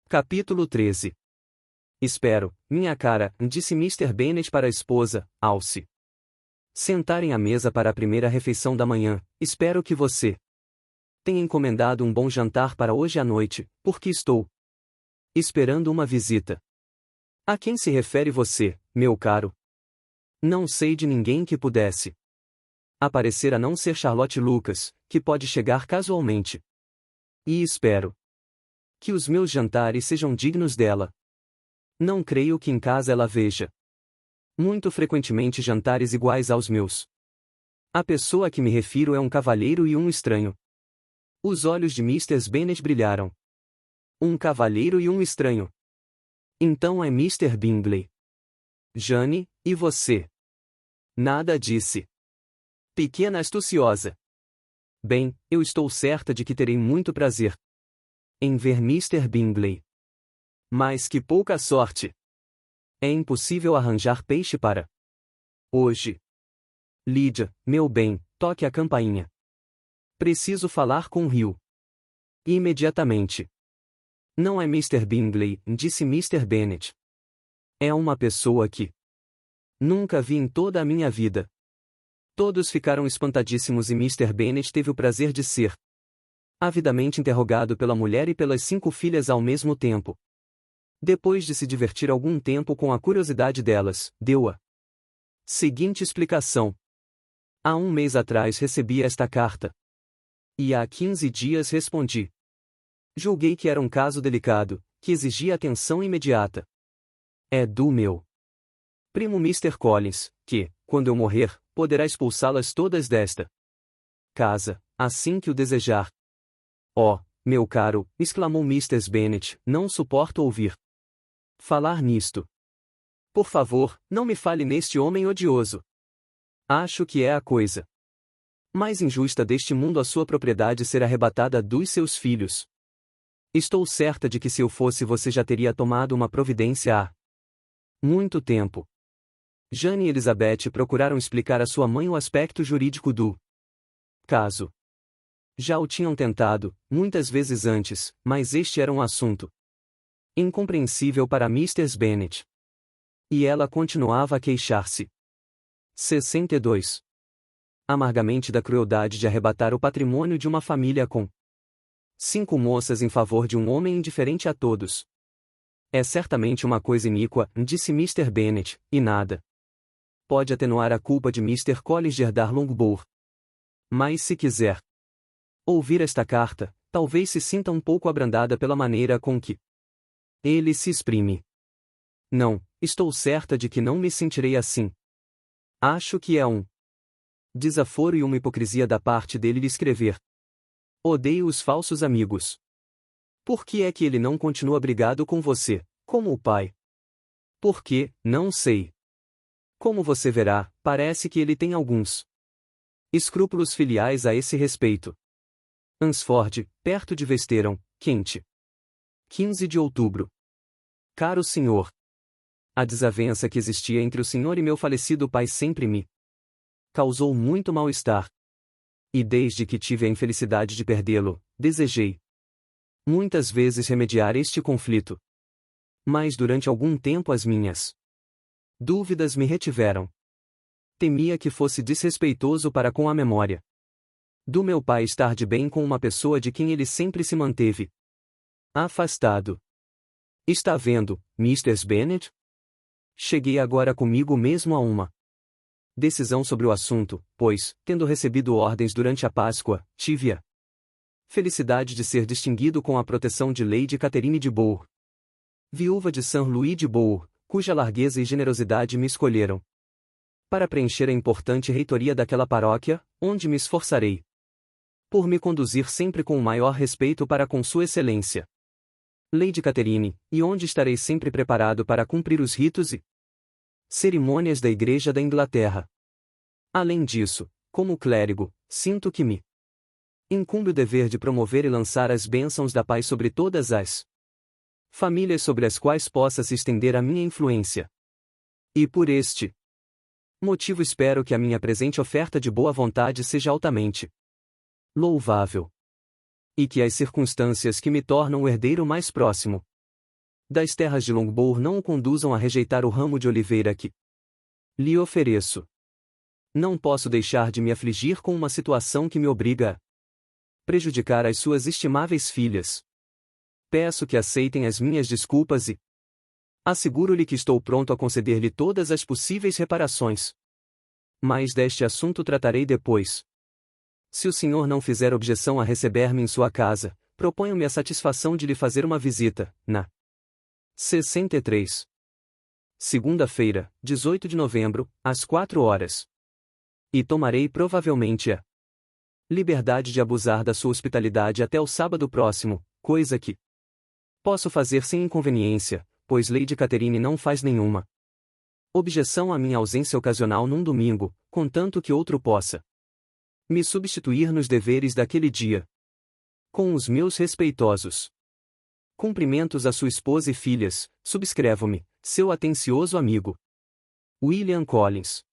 Capítulo 13. Espero, minha cara, disse Mr. Bennet para a esposa, ao se sentarem à mesa para a primeira refeição da manhã. Espero que você tenha encomendado um bom jantar para hoje à noite, porque estou esperando uma visita. A quem se refere você, meu caro? Não sei de ninguém que pudesse aparecer a não ser Charlotte Lucas, que pode chegar casualmente. E espero que os meus jantares sejam dignos dela. Não creio que em casa ela veja muito frequentemente jantares iguais aos meus. A pessoa a que me refiro é um cavalheiro e um estranho. Os olhos de Mr. Bennet brilharam. Um cavalheiro e um estranho. Então é Mr. Bingley. Jane, e você? Nada disse. Pequena astuciosa. Bem, eu estou certa de que terei muito prazer em ver Mr. Bingley. Mas que pouca sorte! É impossível arranjar peixe para hoje. Lydia, meu bem, toque a campainha. Preciso falar com Hugh. Imediatamente. Não é Mr. Bingley, disse Mr. Bennet. É uma pessoa que nunca vi em toda a minha vida. Todos ficaram espantadíssimos e Mr. Bennet teve o prazer de ser avidamente interrogado pela mulher e pelas 5 filhas ao mesmo tempo. Depois de se divertir algum tempo com a curiosidade delas, deu a seguinte explicação. Há 1 mês atrás recebi esta carta. E há 15 dias respondi. Julguei que era um caso delicado, que exigia atenção imediata. É do meu primo Mr. Collins, que, quando eu morrer, poderá expulsá-las todas desta casa, assim que o desejar. Oh, meu caro, exclamou Mrs. Bennet, não suporto ouvir falar nisto. Por favor, não me fale neste homem odioso. Acho que é a coisa mais injusta deste mundo a sua propriedade ser arrebatada dos seus filhos. Estou certa de que se eu fosse você já teria tomado uma providência há muito tempo. Jane e Elizabeth procuraram explicar à sua mãe o aspecto jurídico do caso. Já o tinham tentado, muitas vezes antes, mas este era um assunto incompreensível para Mrs. Bennet. E ela continuava a queixar-se. 62. Amargamente da crueldade de arrebatar o patrimônio de uma família com 5 moças em favor de um homem indiferente a todos. É certamente uma coisa iníqua, disse Mr. Bennet, e nada pode atenuar a culpa de Mr. Collins de herdar Longbourn. Mas se quiser ouvir esta carta, talvez se sinta um pouco abrandada pela maneira com que ele se exprime. Não, estou certa de que não me sentirei assim. Acho que é um desaforo e uma hipocrisia da parte dele lhe escrever. Odeio os falsos amigos. Por que é que ele não continua brigado com você, como o pai? Porque, não sei. Como você verá, parece que ele tem alguns escrúpulos filiais a esse respeito. Hunsford, perto de Westeron, Kent. 15 de outubro. Caro senhor. A desavença que existia entre o senhor e meu falecido pai sempre me causou muito mal-estar. E desde que tive a infelicidade de perdê-lo, desejei muitas vezes remediar este conflito. Mas durante algum tempo as minhas dúvidas me retiveram. Temia que fosse desrespeitoso para com a memória do meu pai estar de bem com uma pessoa de quem ele sempre se manteve afastado. Está vendo, Mrs. Bennet? Cheguei agora comigo mesmo a uma decisão sobre o assunto, pois, tendo recebido ordens durante a Páscoa, tive a felicidade de ser distinguido com a proteção de Lady Catherine de Bourgh, viúva de Sir Louis de Bourgh, cuja largueza e generosidade me escolheram para preencher a importante reitoria daquela paróquia, onde me esforçarei por me conduzir sempre com o maior respeito para com Sua Excelência Lady Catherine, e onde estarei sempre preparado para cumprir os ritos e cerimônias da Igreja da Inglaterra. Além disso, como clérigo, sinto que me incumbe o dever de promover e lançar as bênçãos da paz sobre todas as famílias sobre as quais possa se estender a minha influência. E por este motivo espero que a minha presente oferta de boa vontade seja altamente louvável. E que as circunstâncias que me tornam o herdeiro mais próximo das terras de Longbourn não o conduzam a rejeitar o ramo de oliveira que lhe ofereço. Não posso deixar de me afligir com uma situação que me obriga a prejudicar as suas estimáveis filhas. Peço que aceitem as minhas desculpas e asseguro-lhe que estou pronto a conceder-lhe todas as possíveis reparações. Mas deste assunto tratarei depois. Se o senhor não fizer objeção a receber-me em sua casa, proponho-me a satisfação de lhe fazer uma visita, na 63. Segunda-feira, 18 de novembro, às 4 horas. E tomarei provavelmente a liberdade de abusar da sua hospitalidade até o sábado próximo, coisa que posso fazer sem inconveniência, pois Lady Catherine não faz nenhuma objeção à minha ausência ocasional num domingo, contanto que outro possa me substituir nos deveres daquele dia. Com os meus respeitosos cumprimentos a sua esposa e filhas, subscrevo-me, seu atencioso amigo, William Collins.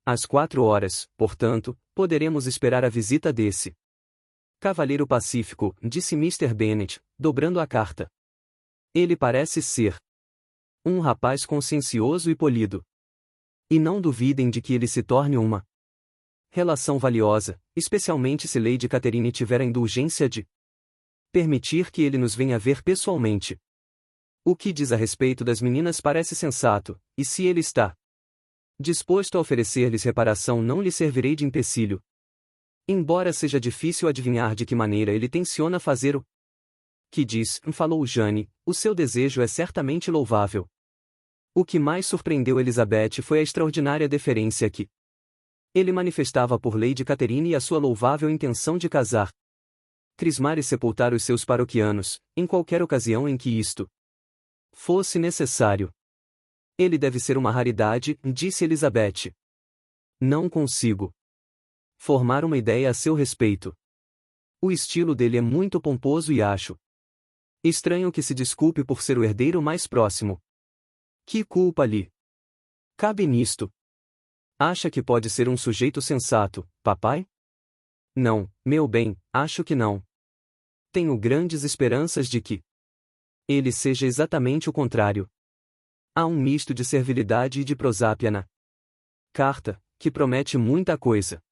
Às 4 horas, portanto, poderemos esperar a visita desse cavalheiro pacífico, disse Mr. Bennet, dobrando a carta. Ele parece ser um rapaz consciencioso e polido. E não duvidem de que ele se torne uma relação valiosa, especialmente se Lady Catherine tiver a indulgência de permitir que ele nos venha ver pessoalmente. O que diz a respeito das meninas parece sensato, e se ele está disposto a oferecer-lhes reparação, não lhe servirei de empecilho. Embora seja difícil adivinhar de que maneira ele tenciona fazer o que diz, falou Jane, o seu desejo é certamente louvável. O que mais surpreendeu Elizabeth foi a extraordinária deferência que ele manifestava por Lady Catherine e a sua louvável intenção de casar, crismar e sepultar os seus paroquianos, em qualquer ocasião em que isto fosse necessário. Ele deve ser uma raridade, disse Elizabeth. Não consigo formar uma ideia a seu respeito. O estilo dele é muito pomposo e acho estranho que se desculpe por ser o herdeiro mais próximo. Que culpa lhe cabe nisto? Acha que pode ser um sujeito sensato, papai? Não, meu bem, acho que não. Tenho grandes esperanças de que ele seja exatamente o contrário. Há um misto de servilidade e de prosápia na carta, que promete muita coisa.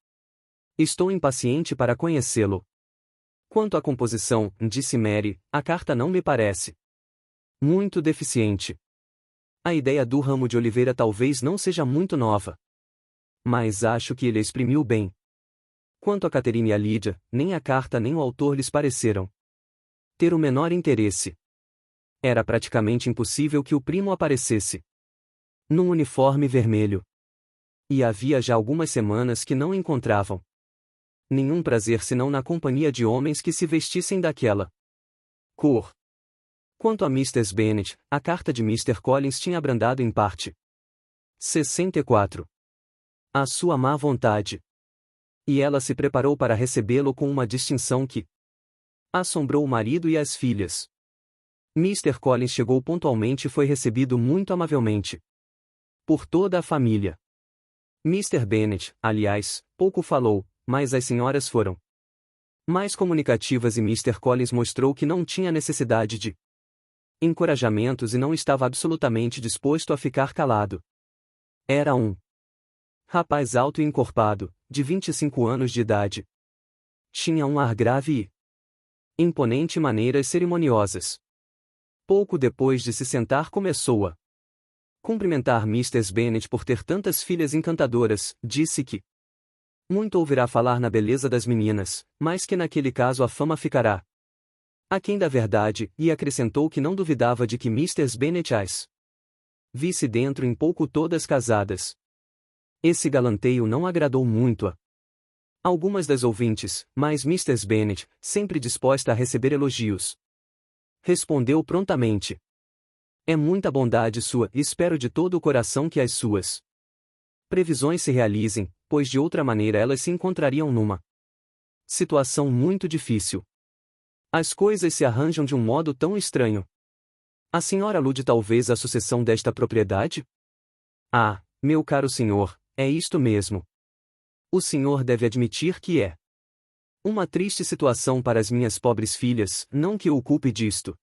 Estou impaciente para conhecê-lo. Quanto à composição, disse Mary, a carta não me parece muito deficiente. A ideia do ramo de oliveira talvez não seja muito nova, mas acho que ele a exprimiu bem. Quanto a Catherine e a Lídia, nem a carta nem o autor lhes pareceram ter o menor interesse. Era praticamente impossível que o primo aparecesse num uniforme vermelho. E havia já algumas semanas que não encontravam nenhum prazer senão na companhia de homens que se vestissem daquela cor. Quanto a Mrs. Bennet, a carta de Mr. Collins tinha abrandado em parte 64. A sua má vontade. E ela se preparou para recebê-lo com uma distinção que assombrou o marido e as filhas. Mr. Collins chegou pontualmente e foi recebido muito amavelmente por toda a família. Mr. Bennet, aliás, pouco falou, mas as senhoras foram mais comunicativas e Mr. Collins mostrou que não tinha necessidade de encorajamentos e não estava absolutamente disposto a ficar calado. Era um rapaz alto e encorpado, de 25 anos de idade. Tinha um ar grave e imponente e maneiras cerimoniosas. Pouco depois de se sentar começou a cumprimentar Mrs. Bennet por ter tantas filhas encantadoras, disse que muito ouvirá falar na beleza das meninas, mas que naquele caso a fama ficará aquém da verdade, e acrescentou que não duvidava de que Mrs. Bennet as visse dentro em pouco todas casadas. Esse galanteio não agradou muito a algumas das ouvintes, mas Mrs. Bennet, sempre disposta a receber elogios, respondeu prontamente: é muita bondade sua, e espero de todo o coração que as suas previsões se realizem, pois de outra maneira elas se encontrariam numa situação muito difícil. As coisas se arranjam de um modo tão estranho. A senhora alude talvez à sucessão desta propriedade? Ah, meu caro senhor, é isto mesmo. O senhor deve admitir que é uma triste situação para as minhas pobres filhas, não que eu o culpe disto.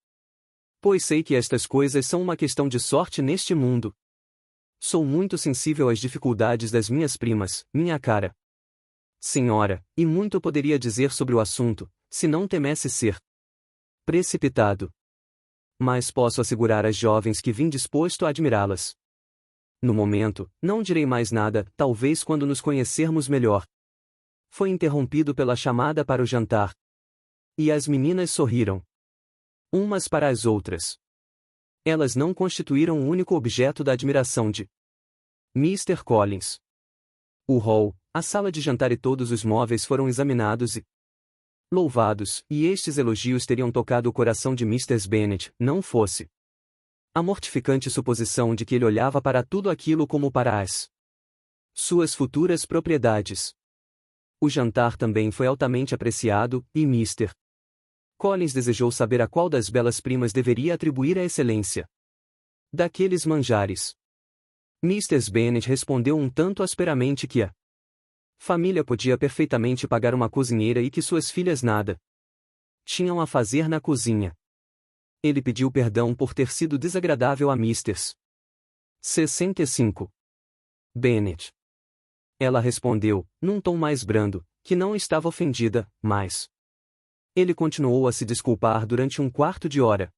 Pois sei que estas coisas são uma questão de sorte neste mundo. Sou muito sensível às dificuldades das minhas primas, minha cara senhora, e muito poderia dizer sobre o assunto, se não temesse ser precipitado. Mas posso assegurar às jovens que vim disposto a admirá-las. No momento, não direi mais nada, talvez quando nos conhecermos melhor. Foi interrompido pela chamada para o jantar. E as meninas sorriram. Umas para as outras. Elas não constituíram o único objeto da admiração de Mr. Collins. O hall, a sala de jantar e todos os móveis foram examinados e louvados, e estes elogios teriam tocado o coração de Mr. Bennet, não fosse a mortificante suposição de que ele olhava para tudo aquilo como para as suas futuras propriedades. O jantar também foi altamente apreciado, e Mr. Collins desejou saber a qual das belas primas deveria atribuir a excelência daqueles manjares. Mr. Bennet respondeu um tanto asperamente que a família podia perfeitamente pagar uma cozinheira e que suas filhas nada tinham a fazer na cozinha. Ele pediu perdão por ter sido desagradável a Mrs. 65. Bennet. Ela respondeu, num tom mais brando, que não estava ofendida, mas ele continuou a se desculpar durante um quarto de hora.